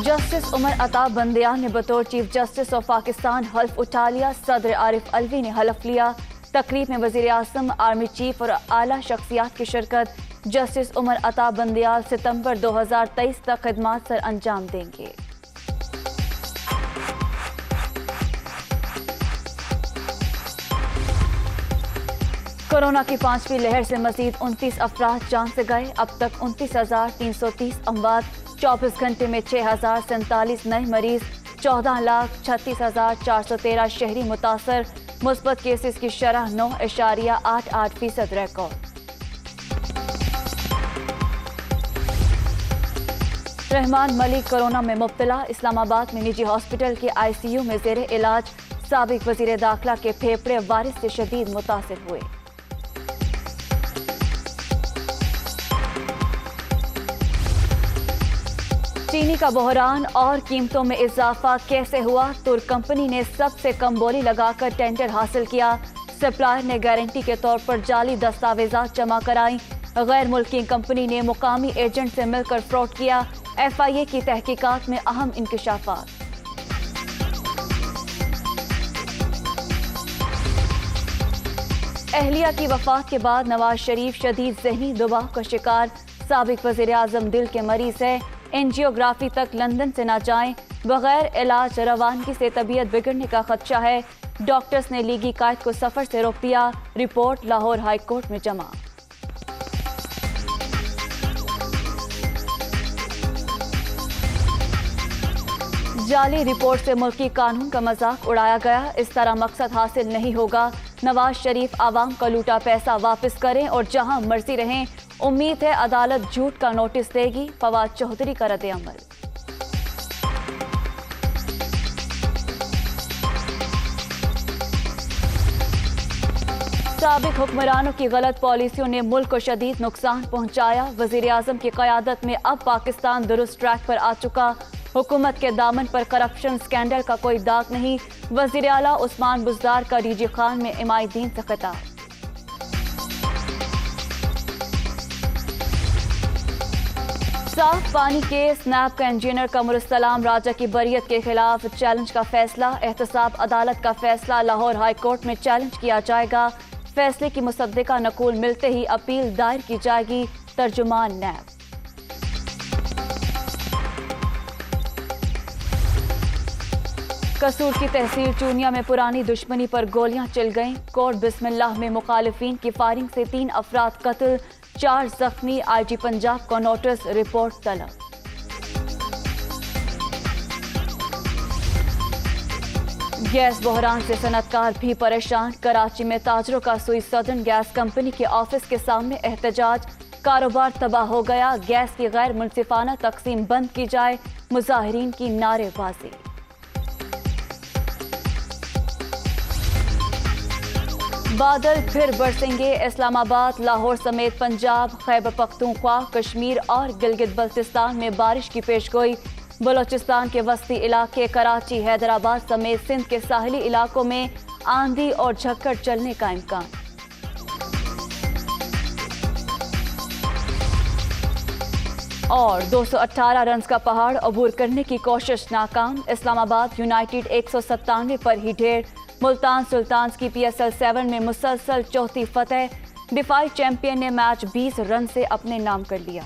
Justice Umar Ata Bandial ने बतौर chief justice of Pakistan हल्फ उठा लिया। सदर आरिफ अलवी ने हल्फ लिया। तकरीब में वजीर आज़म, आर्मी चीफ और आला शख्सियात की शिरकत। जस्टिस उमर अता बंदियाल सितंबर 2023 तक खिदमात सर अंजाम देंगे। कोरोना की 5वीं लहर से मजीद 29 अफराद जान से गए। अब तक 29,330 अमवात। 24 घंटे में 6,047 नए मरीज। 14,36,413 शहरी मुतासर। मुस्बत केसेस की शरह 9.88% रिकॉर्ड। रहमान मलिक कोरोना में मुब्तला। इस्लामाबाद में निजी हॉस्पिटल के ICU में जेर इलाज। साबिक वजीर दाखिला के फेफड़े वायरस से शदीद मुतासिर हुए। चीनी का बहरान और कीमतों में इजाफा कैसे हुआ? तुर्क कंपनी ने सबसे कम बोली लगाकर टेंडर हासिल किया। सप्लायर ने गारंटी के तौर पर जाली दस्तावेजात जमा कराई। गैर मुल्की कंपनी ने मुकामी एजेंट से मिलकर फ्रॉड किया। FIA की तहकीकात में अहम इंकशाफात। अहलिया की वफात के बाद नवाज शरीफ शदीद ज़हनी दबाव का शिकार। साबिक वज़ीर आज़म दिल के मरीज है। एंजियोग्राफी तक लंदन से ना जाएं। बगैर इलाज रवानगी से तबीयत बिगड़ने का खदशा है। डॉक्टर्स ने लीगी कायद को सफर से रोक दिया। रिपोर्ट लाहौर हाई कोर्ट में जमा। जाली रिपोर्ट से मुल्की कानून का मजाक उड़ाया गया। इस तरह मकसद हासिल नहीं होगा। नवाज शरीफ आवाम का लूटा पैसा वापस करें और जहां मर्जी रहें। उम्मीद है अदालत झूठ का नोटिस देगी। फवाद चौधरी का रद्द-ए-अमल। साबिक हुक्मरानों की गलत पॉलिसियों ने मुल्क को शदीद नुकसान पहुंचाया। वजीर आज़म की क़यादत में अब पाकिस्तान दुरुस्त ट्रैक पर आ चुका। हुकूमत के दामन पर करप्शन स्कैंडल का कोई दाग नहीं। वजीर आला उस्मान बुज़दार का डीजी खान में इमादीन से खिताब। साफ पानी केस। नैब का इंजीनियर कमरुस्सलाम राजा की बरियत के खिलाफ चैलेंज का फैसला। एहतसाब अदालत का फैसला लाहौर हाई कोर्ट में चैलेंज किया जाएगा। फैसले की मुसद्दिका नकूल मिलते ही अपील दायर की जाएगी। तर्जुमान नैब। कसूर की तहसील चूनिया में पुरानी दुश्मनी पर गोलियां चल गईं। कोर्ट बिस्मिल्लाह में मुखालिफिन की फायरिंग से 3 अफराद कत्ल, 4 जख्मी। IG पंजाब को नोटिस। रिपोर्ट तलब। गैस बहरान से सनतकार भी परेशान। कराची में ताजरों का सुई सदर्न गैस कंपनी के ऑफिस के सामने एहतजाज। कारोबार तबाह हो गया। गैस की गैर मुनसिफाना तकसीम बंद की जाए। मुजाहिरीन की नारेबाजी। बादल फिर बरसेंगे। इस्लामाबाद, लाहौर समेत पंजाब, खैबर पख्तूनख्वा, कश्मीर और गिलगित बल्तिस्तान में बारिश की पेशगोई। बलोचिस्तान के वस्ती इलाके, कराची, हैदराबाद समेत सिंध के साहली इलाकों में आंधी और झक्कड़ चलने का इम्कान। और 218 रन का पहाड़ अबूर करने की कोशिश नाकाम। इस्लामाबाद यूनाइटेड 197 पर ही ढेर। मुल्तान सुल्तान्स की PSL 7 में मुसलसल चौथी फतह। डिफाई चैंपियन ने मैच 20 रन से अपने नाम कर लिया।